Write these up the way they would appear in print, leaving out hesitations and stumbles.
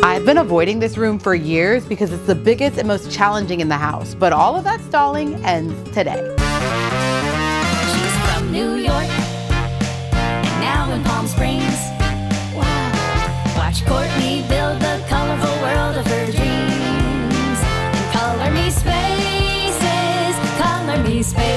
I've been avoiding this room for years because it's the biggest and most challenging in the house, but all of that stalling ends today. She's from New York and now in Palm Springs. Wow. Watch Courtney build the colorful world of her dreams. And color me spaces, color me spaces.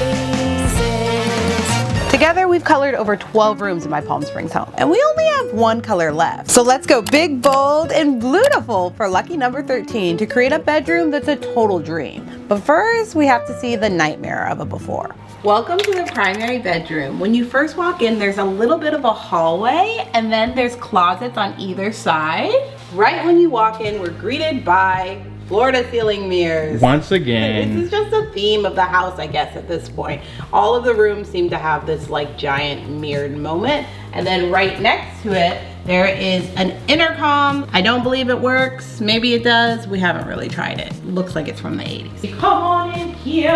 Together, we've colored over 12 rooms in my Palm Springs home, and we only have one color left. So let's go big, bold, and beautiful for lucky number 13 to create a bedroom that's a total dream. But first, we have to see the nightmare of a before. Welcome to the primary bedroom. When you first walk in, there's a little bit of a hallway, and then there's closets on either side. Right when you walk in, we're greeted by floor-to-ceiling mirrors. Once again. This is just a theme of the house, I guess, at this point. All of the rooms seem to have this like giant mirrored moment. And then right next to it, there is an intercom. I don't believe it works. Maybe it does. We haven't really tried it. Looks like it's from the 80s. Come on in here.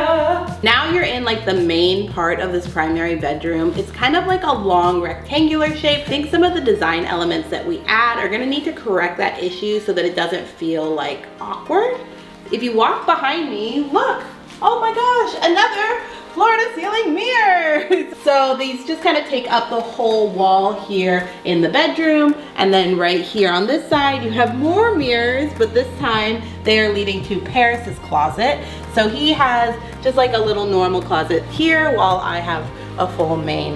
Now you're in like the main part of this primary bedroom. It's kind of like a long rectangular shape. I think some of the design elements that we add are gonna need to correct that issue so that it doesn't feel like awkward. If you walk behind me, look, oh my gosh, another floor-to-ceiling mirrors. So these just kind of take up the whole wall here in the bedroom. And then right here on this side, you have more mirrors, but this time they are leading to Paris's closet. So he has just like a little normal closet here while I have a full main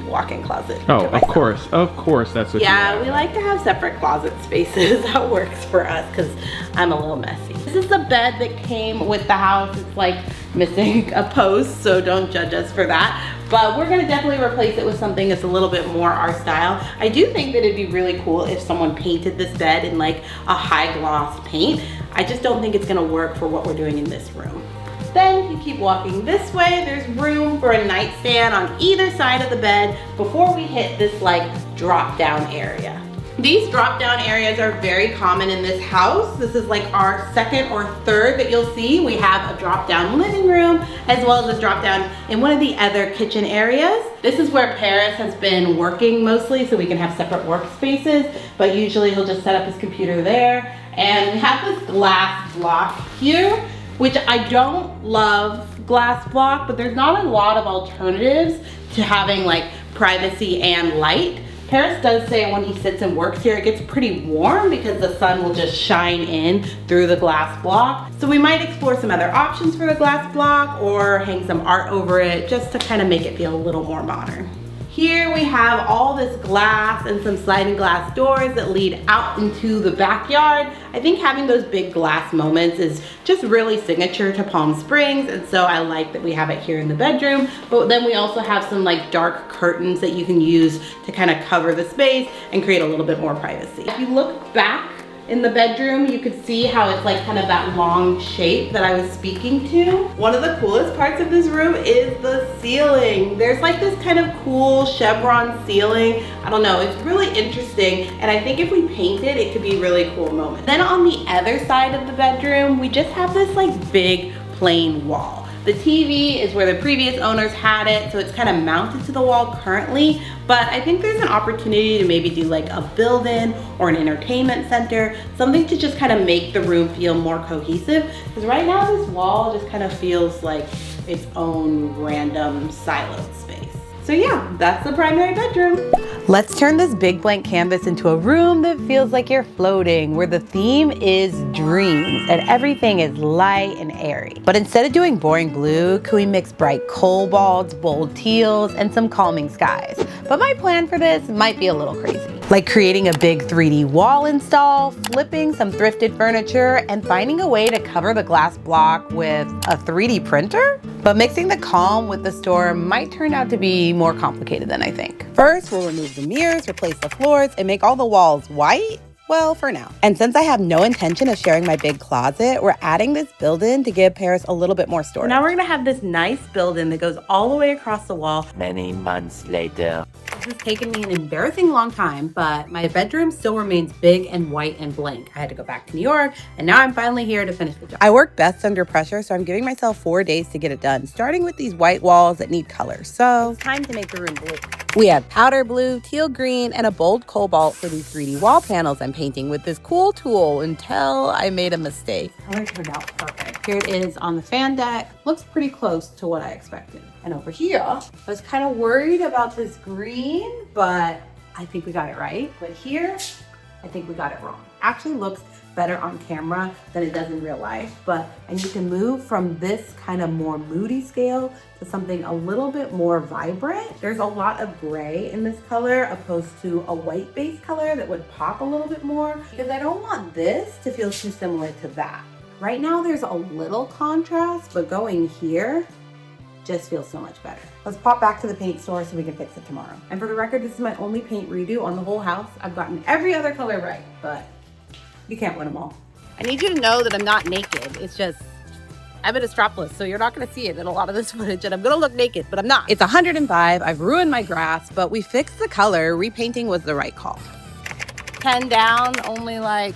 walk-in closet. Oh, of course, that's what you Yeah, have. we like to have separate closet spaces. That works for us because I'm a little messy. This is the bed that came with the house. It's like missing a post, so don't judge us for that. But we're gonna definitely replace it with something that's a little bit more our style. I do think that it'd be really cool if someone painted this bed in like a high gloss paint. I just don't think it's gonna work for what we're doing in this room. Then you keep walking this way, there's room for a nightstand on either side of the bed before we hit this like drop down area. These drop down areas are very common in this house. This is like our second or third that you'll see. We have a drop down living room as well as a drop down in one of the other kitchen areas. This is where Paris has been working mostly so we can have separate workspaces, but usually he'll just set up his computer there. And we have this glass block here, which I don't love glass block, but there's not a lot of alternatives to having like privacy and light. Paris does say when he sits and works here, it gets pretty warm because the sun will just shine in through the glass block. So we might explore some other options for the glass block or hang some art over it just to kind of make it feel a little more modern. Here we have all this glass and some sliding glass doors that lead out into the backyard. I think having those big glass moments is just really signature to Palm Springs, and so I like that we have it here in the bedroom. But then we also have some like dark curtains that you can use to kind of cover the space and create a little bit more privacy. If you look back in the bedroom, you could see how it's like kind of that long shape that I was speaking to. One of the coolest parts of this room is the ceiling. There's like this kind of cool chevron ceiling. I don't know, it's really interesting. And I think if we paint it, it could be a really cool moment. Then on the other side of the bedroom, we just have this like big plain wall. The TV is where the previous owners had it, so it's kind of mounted to the wall currently, but I think there's an opportunity to maybe do like a build-in or an entertainment center, something to just kind of make the room feel more cohesive, because right now this wall just kind of feels like its own random siloed space. So yeah, that's the primary bedroom. Let's turn this big blank canvas into a room that feels like you're floating, where the theme is dreams and everything is light and airy. But instead of doing boring blue, can we mix bright cobalts, bold teals, and some calming skies? But my plan for this might be a little crazy. Like creating a big 3D wall install, flipping some thrifted furniture, and finding a way to cover the glass block with a 3D printer? But mixing the calm with the storm might turn out to be more complicated than I think. First, we'll remove the mirrors, replace the floors, and make all the walls white. Well, for now. And since I have no intention of sharing my big closet, we're adding this build-in to give Paris a little bit more storage. Now we're gonna have this nice build-in that goes all the way across the wall. Many months later. This has taken me an embarrassing long time, but my bedroom still remains big and white and blank. I had to go back to New York, and now I'm finally here to finish the job. I work best under pressure, so I'm giving myself 4 days to get it done, starting with these white walls that need color. So it's time to make the room blue. We have powder blue, teal green, and a bold cobalt for these 3D wall panels I'm painting with this cool tool until I made a mistake. Color turned out perfect. Here it is on the fan deck. Looks pretty close to what I expected. And over here, I was kind of worried about this green, but I think we got it right. But here, I think we got it wrong. Actually looks better on camera than it does in real life, but I need to move from this kind of more moody scale to something a little bit more vibrant. There's a lot of gray in this color opposed to a white base color that would pop a little bit more, because I don't want this to feel too similar to that. Right now there's a little contrast, but going here just feels so much better. Let's pop back to the paint store so we can fix it tomorrow. And for the record, this is my only paint redo on the whole house. I've gotten every other color right, but you can't win them all. I need you to know that I'm not naked. It's just, I'm in a strapless, so you're not gonna see it in a lot of this footage, and I'm gonna look naked, but I'm not. It's 105, I've ruined my grass, but we fixed the color. Repainting was the right call. 10 down, only like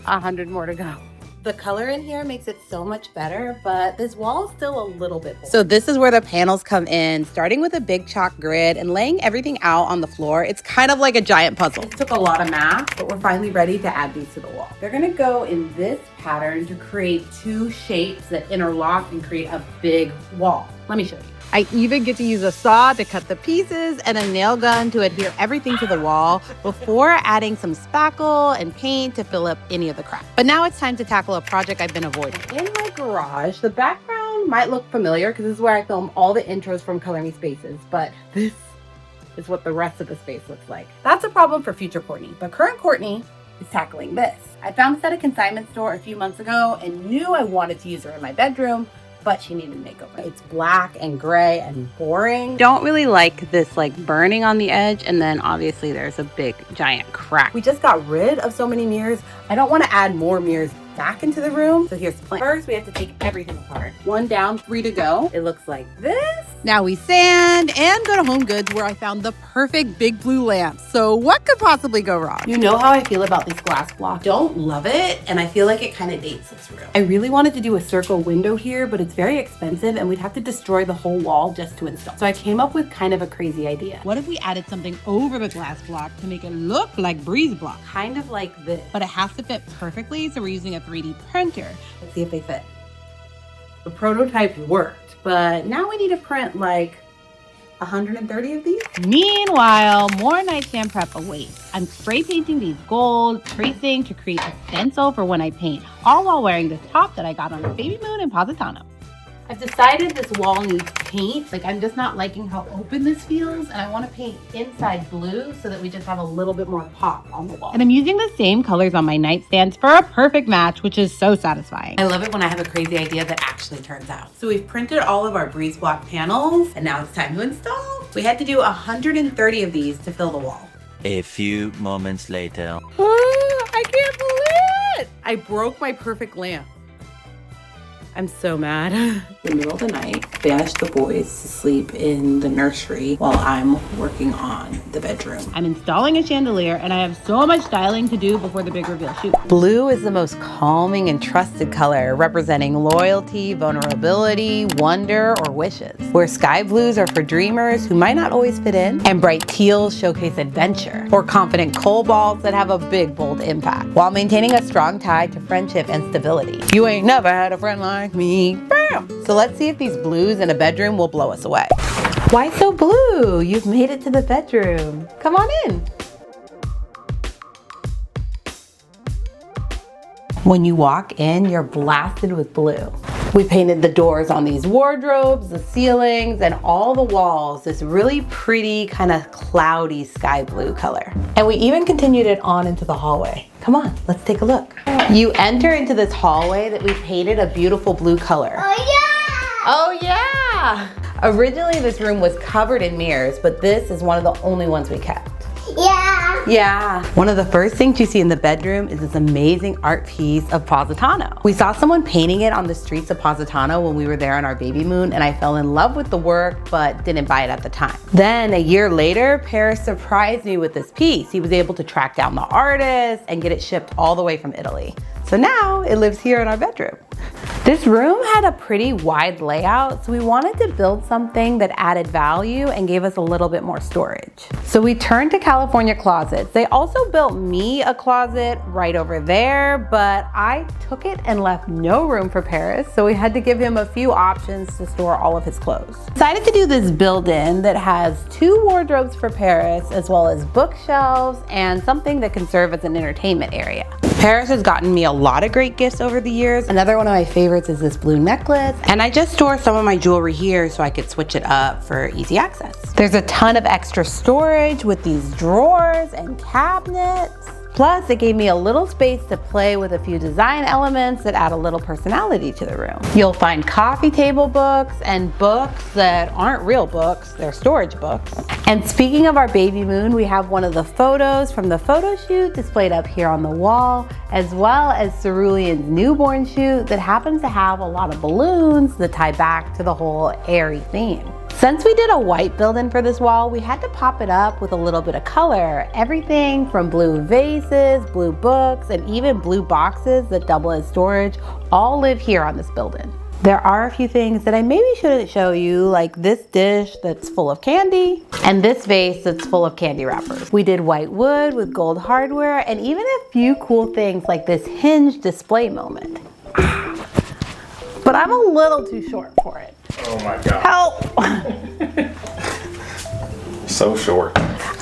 100 more to go. The color in here makes it so much better, but this wall is still a little bit bold. So this is where the panels come in, starting with a big chalk grid and laying everything out on the floor. It's kind of like a giant puzzle. It took a lot of math, but we're finally ready to add these to the wall. They're gonna go in this pattern to create two shapes that interlock and create a big wall. Let me show you. I even get to use a saw to cut the pieces and a nail gun to adhere everything to the wall before adding some spackle and paint to fill up any of the cracks. But now it's time to tackle a project I've been avoiding. In my garage, the background might look familiar because this is where I film all the intros from Color Me Spaces, but this is what the rest of the space looks like. That's a problem for future Courtney, but current Courtney is tackling this. I found this at a consignment store a few months ago and knew I wanted to use her in my bedroom, but she needed a makeover. It's black and gray and boring. Don't really like this like burning on the edge, and then obviously there's a big giant crack. We just got rid of so many mirrors. I don't want to add more mirrors back into the room. So here's the plan. First, we have to take everything apart. 1 down, 3 to go. It looks like this. Now we sand and go to Home Goods, where I found the perfect big blue lamp. So what could possibly go wrong? You know how I feel about these glass blocks. Don't love it, and I feel like it kind of dates this room. I really wanted to do a circle window here, but it's very expensive and we'd have to destroy the whole wall just to install. So I came up with kind of a crazy idea. What if we added something over the glass block to make it look like breeze block? Kind of like this, but it has to fit perfectly, so we're using a 3D printer. Let's see if they fit. The prototype worked, but now we need to print like 130 of these. Meanwhile, more nightstand prep awaits. I'm spray painting these gold, tracing to create a stencil for when I paint, all while wearing this top that I got on a baby moon in Positano. I've decided this wall needs paint. Like, I'm just not liking how open this feels, and I want to paint inside blue so that we just have a little bit more pop on the wall. And I'm using the same colors on my nightstands for a perfect match, which is so satisfying. I love it when I have a crazy idea that actually turns out. So we've printed all of our breeze block panels, and now it's time to install. We had to do 130 of these to fill the wall. A few moments later. I can't believe it! I broke my perfect lamp. I'm so mad. In the middle of the night, banished the boys to sleep in the nursery while I'm working on the bedroom. I'm installing a chandelier, and I have so much styling to do before the big reveal shoot. Blue is the most calming and trusted color, representing loyalty, vulnerability, wonder, or wishes. Where sky blues are for dreamers who might not always fit in, and bright teals showcase adventure, or confident cobalts that have a big, bold impact, while maintaining a strong tie to friendship and stability. You ain't never had a friend like me. Bam! So let's see if these blues in a bedroom will blow us away. Why so blue? You've made it to the bedroom. Come on in. When you walk in, you're blasted with blue. We painted the doors on these wardrobes, the ceilings, and all the walls this really pretty kind of cloudy sky blue color. And we even continued it on into the hallway. Come on, let's take a look. You enter into this hallway that we painted a beautiful blue color. Oh yeah! Originally this room was covered in mirrors, but this is one of the only ones we kept. Yeah. One of the first things you see in the bedroom is this amazing art piece of Positano. We saw someone painting it on the streets of Positano when we were there on our baby moon, and I fell in love with the work, but didn't buy it at the time. Then a year later, Paris surprised me with this piece. He was able to track down the artist and get it shipped all the way from Italy. So now it lives here in our bedroom. This room had a pretty wide layout, so we wanted to build something that added value and gave us a little bit more storage. So we turned to California closets. They also built me a closet right over there, but I took it and left no room for Paris, so we had to give him a few options to store all of his clothes. Decided to do this build-in that has 2 wardrobes for Paris, as well as bookshelves and something that can serve as an entertainment area. Paris has gotten me a lot of great gifts over the years. Another one of my favorites is this blue necklace, and I just store some of my jewelry here so I could switch it up for easy access. There's a ton of extra storage with these drawers and cabinets. Plus, it gave me a little space to play with a few design elements that add a little personality to the room. You'll find coffee table books and books that aren't real books, they're storage books. And speaking of our baby moon, we have one of the photos from the photo shoot displayed up here on the wall, as well as Cerulean's newborn shoot that happens to have a lot of balloons that tie back to the whole airy theme. Since we did a white build-in for this wall, we had to pop it up with a little bit of color. Everything from blue vases, blue books, and even blue boxes that double as storage all live here on this build-in. There are a few things that I maybe shouldn't show you, like this dish that's full of candy and this vase that's full of candy wrappers. We did white wood with gold hardware and even a few cool things like this hinge display moment. But I'm a little too short for it. Oh my God. Help! So short.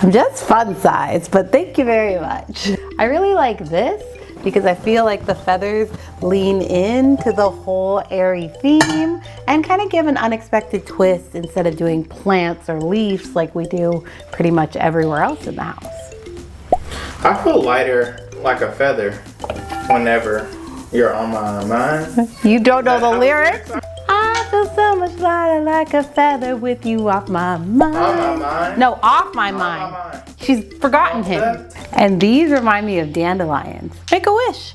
I'm just fun size, but thank you very much. I really like this because I feel like the feathers lean into the whole airy theme and kind of give an unexpected twist instead of doing plants or leaves like we do pretty much everywhere else in the house. I feel lighter like a feather whenever you're on my mind. You don't know the lyrics? I feel so much lighter like a feather with you off my mind. On my mind? No, off my mind. my mind. She's forgotten him. And these remind me of dandelions. Make a wish.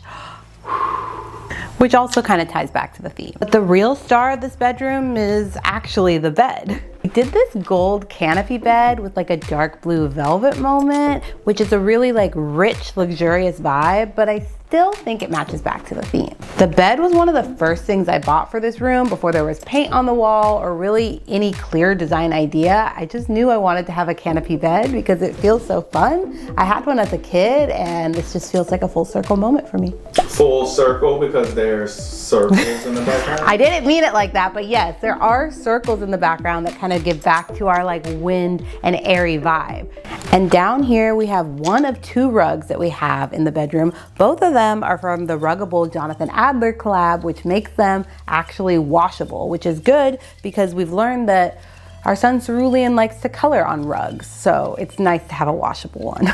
Which also kind of ties back to the theme. But the real star of this bedroom is actually the bed. We did this gold canopy bed with like a dark blue velvet moment, which is a really like rich, luxurious vibe, but I still think it matches back to the theme. The bed was one of the first things I bought for this room before there was paint on the wall or really any clear design idea. I just knew I wanted to have a canopy bed because it feels so fun. I had one as a kid and this just feels like a full circle moment for me. Full circle because there's circles in the background? I didn't mean it like that, but yes, there are circles in the background that kind of give back to our like wind and airy vibe. And down here we have one of 2 rugs that we have in the bedroom. Both of them are from the Ruggable Jonathan Adler collab, which makes them actually washable, which is good because we've learned that our son Cerulean likes to color on rugs, so it's nice to have a washable one.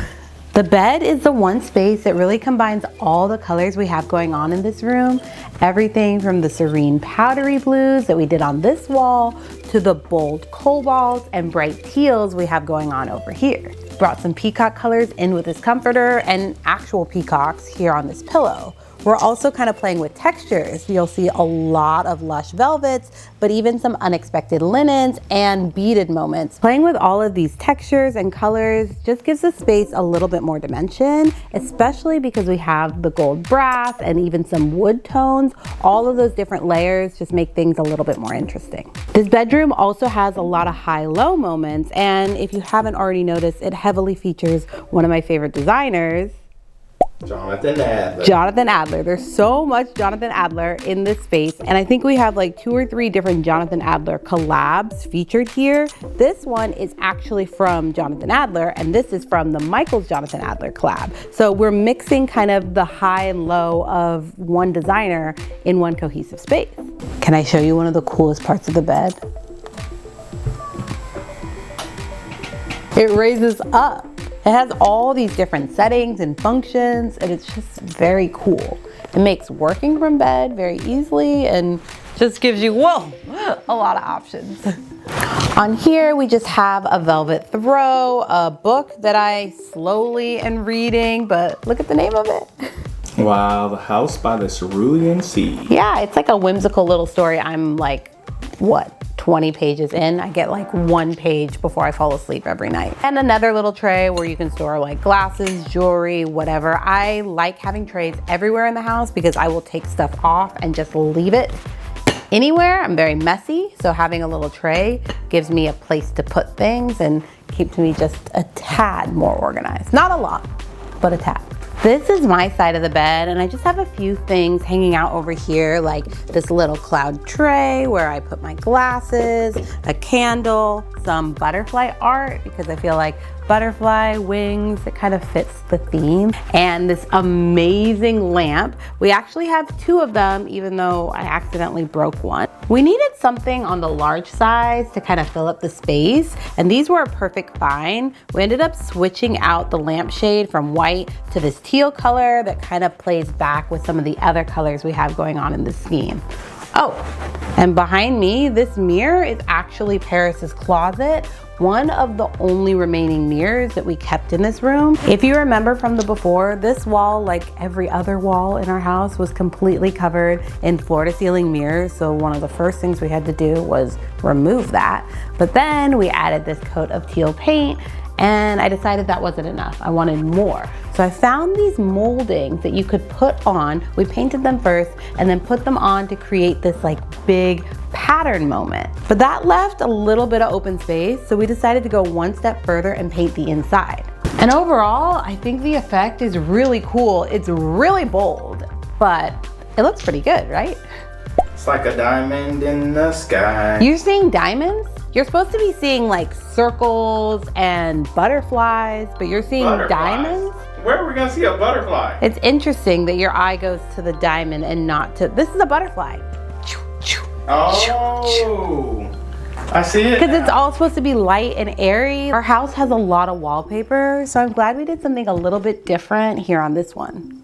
The bed is the one space that really combines all the colors we have going on in this room. Everything from the serene powdery blues that we did on this wall to the bold cobalts and bright teals we have going on over here. Brought some peacock colors in with this comforter and actual peacocks here on this pillow. We're also kind of playing with textures. You'll see a lot of lush velvets, but even some unexpected linens and beaded moments. Playing with all of these textures and colors just gives the space a little bit more dimension, especially because we have the gold brass and even some wood tones. All of those different layers just make things a little bit more interesting. This bedroom also has a lot of high-low moments, and if you haven't already noticed, it heavily features one of my favorite designers, Jonathan Adler. Jonathan Adler. There's so much Jonathan Adler in this space, and I think we have like 2 or 3 different Jonathan Adler collabs featured here. This one is actually from Jonathan Adler, and this is from the Michael's Jonathan Adler collab. So we're mixing kind of the high and low of one designer in one cohesive space. Can I show you one of the coolest parts of the bed? It raises up. It has all these different settings and functions, and it's just very cool. It makes working from bed very easily and just gives you, whoa, a lot of options. On here, we just have a velvet throw, a book that I slowly am reading, but look at the name of it. Wow, The House by the Cerulean Sea. Yeah, it's like a whimsical little story. I'm like, what, 20 pages in. I get like 1 page before I fall asleep every night. And another little tray where you can store like glasses, jewelry, whatever. I like having trays everywhere in the house because I will take stuff off and just leave it anywhere. I'm very messy, so having a little tray gives me a place to put things and keeps me just a tad more organized. Not a lot, but a tad. This is my side of the bed, and I just have a few things hanging out over here, like this little cloud tray where I put my glasses, a candle, some butterfly art because I feel like butterfly wings, it kind of fits the theme, and this amazing lamp. We actually have 2 of them, even though I accidentally broke one. We needed something on the large size to kind of fill up the space, and these were a perfect find. We ended up switching out the lampshade from white to this teal color that kind of plays back with some of the other colors we have going on in the scheme. Oh, and behind me, this mirror is actually Paris's closet, one of the only remaining mirrors that we kept in this room. If you remember from the before, this wall, like every other wall in our house, was completely covered in floor-to-ceiling mirrors, so one of the first things we had to do was remove that. But then we added this coat of teal paint, and I decided that wasn't enough. I wanted more. So I found these moldings that you could put on. We painted them first and then put them on to create this like big pattern moment. But that left a little bit of open space, so we decided to go one step further and paint the inside. And overall, I think the effect is really cool. It's really bold, but it looks pretty good, right? It's like a diamond in the sky. You're seeing diamonds? You're supposed to be seeing like circles and butterflies, but you're seeing diamonds? Where are we gonna see a butterfly? It's interesting that your eye goes to the diamond and not to, this is a butterfly. Oh, I see it. Because it's all supposed to be light and airy. Our house has a lot of wallpaper, so I'm glad we did something a little bit different here on this one.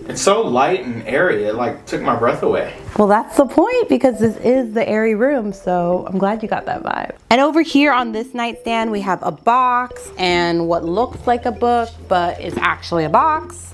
It's so light and airy, it like took my breath away. Well, that's the point, because this is the airy room, so I'm glad you got that vibe. And over here on this nightstand, we have a box and what looks like a book, but is actually a box.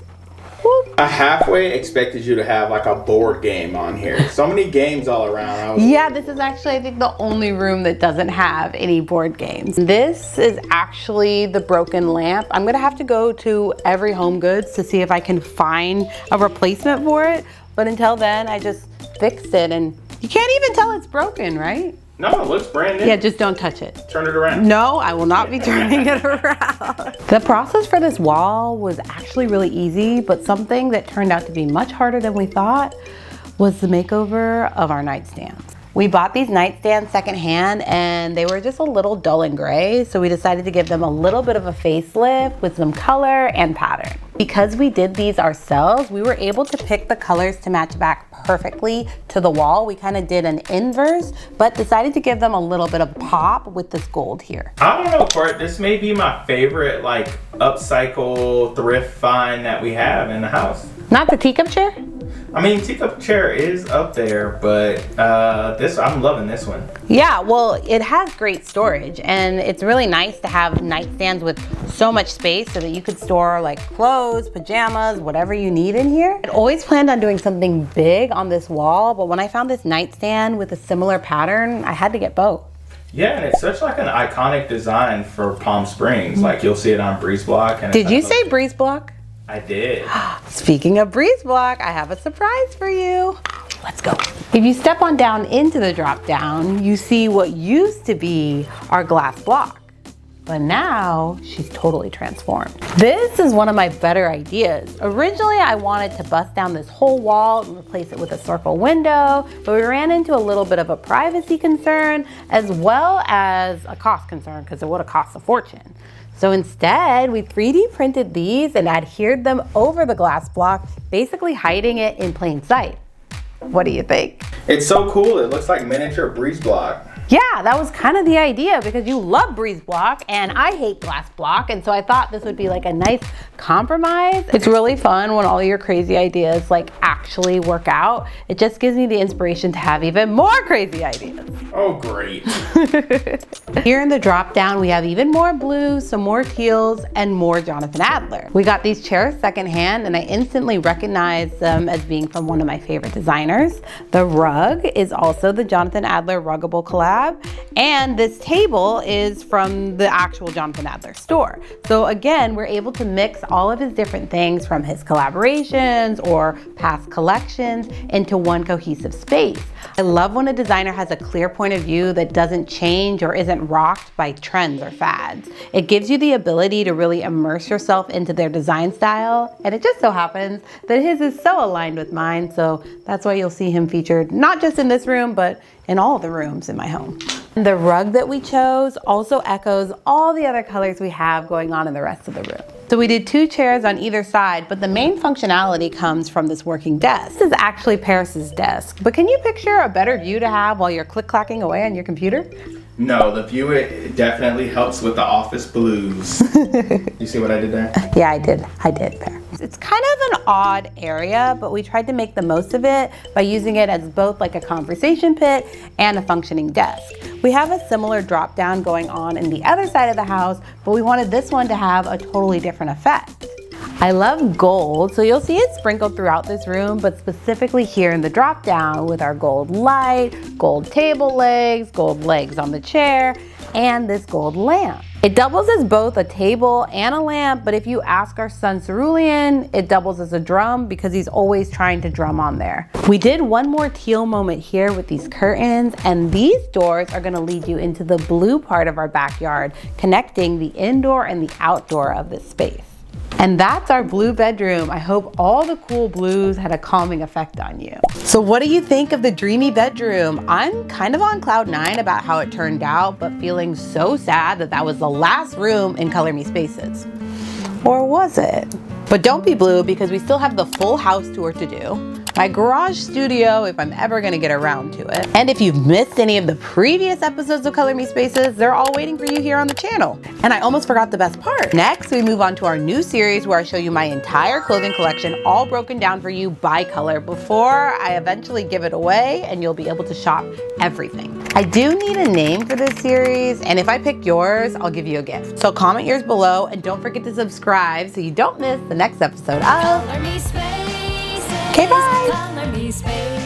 Whoop. I halfway expected you to have like a board game on here. So many games all around. Yeah, this is actually, I think, the only room that doesn't have any board games. This is actually the broken lamp. I'm gonna have to go to every Home Goods to see if I can find a replacement for it. But until then, I just fixed it, and you can't even tell it's broken, right? No, it looks brand new. Yeah, just don't touch it. Turn it around. No, I will not be turning it around. The process for this wall was actually really easy, but something that turned out to be much harder than we thought was the makeover of our nightstands. We bought these nightstands secondhand, and they were just a little dull and gray, so we decided to give them a little bit of a facelift with some color and pattern. Because we did these ourselves, we were able to pick the colors to match back perfectly to the wall. We kind of did an inverse, but decided to give them a little bit of pop with this gold here. I don't know, Court, this may be my favorite like upcycle thrift find that we have in the house. Not the teacup chair? I mean, teacup chair is up there, but I'm loving this one. Yeah, well, it has great storage, and it's really nice to have nightstands with so much space so that you could store like clothes, pajamas, whatever you need in here. I'd always planned on doing something big on this wall, but when I found this nightstand with a similar pattern, I had to get both. Yeah, and it's such like an iconic design for Palm Springs. Like you'll see it on Breeze Block. And Did you say Breeze Block? I did. Speaking of Breeze Block, I have a surprise for you. Let's go. If you step on down into the drop down, you see what used to be our glass block, but now she's totally transformed. This is one of my better ideas. Originally, I wanted to bust down this whole wall and replace it with a circle window, but we ran into a little bit of a privacy concern as well as a cost concern because it would have cost a fortune. So instead, we 3D printed these and adhered them over the glass block, basically hiding it in plain sight. What do you think? It's so cool. It looks like miniature Breeze Block. Yeah, that was kind of the idea because you love Breeze Block and I hate glass block, and so I thought this would be like a nice compromise. It's really fun when all your crazy ideas like actually actually work out. It just gives me the inspiration to have even more crazy ideas. Oh, great. Here in the drop down, we have even more blues, some more teals, and more Jonathan Adler. We got these chairs secondhand, and I instantly recognized them as being from one of my favorite designers. The rug is also the Jonathan Adler Ruggable collab, and this table is from the actual Jonathan Adler store. So again, we're able to mix all of his different things from his collaborations or past collections into one cohesive space. I love when a designer has a clear point of view that doesn't change or isn't rocked by trends or fads. It gives you the ability to really immerse yourself into their design style, and it just so happens that his is so aligned with mine, so that's why you'll see him featured not just in this room, but in all the rooms in my home. The rug that we chose also echoes all the other colors we have going on in the rest of the room. So we did 2 chairs on either side, but the main functionality comes from this working desk. This is actually Paris's desk, but can you picture a better view to have while you're click-clacking away on your computer? No, the view, it definitely helps with the office blues. You see what I did there? Yeah, I did, Paris. It's kind of an odd area, but we tried to make the most of it by using it as both like a conversation pit and a functioning desk. We have a similar drop down going on in the other side of the house, but we wanted this one to have a totally different effect. I love gold, so you'll see it sprinkled throughout this room, but specifically here in the drop down with our gold light, gold table legs, gold legs on the chair, and this gold lamp. It doubles as both a table and a lamp, but if you ask our son Cerulean, it doubles as a drum because he's always trying to drum on there. We did one more teal moment here with these curtains, and these doors are gonna lead you into the blue part of our backyard, connecting the indoor and the outdoor of this space. And that's our blue bedroom. I hope all the cool blues had a calming effect on you. So what do you think of the dreamy bedroom? I'm kind of on cloud 9 about how it turned out, but feeling so sad that that was the last room in Color Me Spaces. Or was it? But don't be blue because we still have the full house tour to do. My garage studio, if I'm ever gonna get around to it. And if you've missed any of the previous episodes of Color Me Spaces, they're all waiting for you here on the channel. And I almost forgot the best part. Next, we move on to our new series where I show you my entire clothing collection, all broken down for you by color before I eventually give it away and you'll be able to shop everything. I do need a name for this series, and if I pick yours, I'll give you a gift. So comment yours below and don't forget to subscribe so you don't miss the next episode of Color me spaces. Okay, bye. Color me spaces.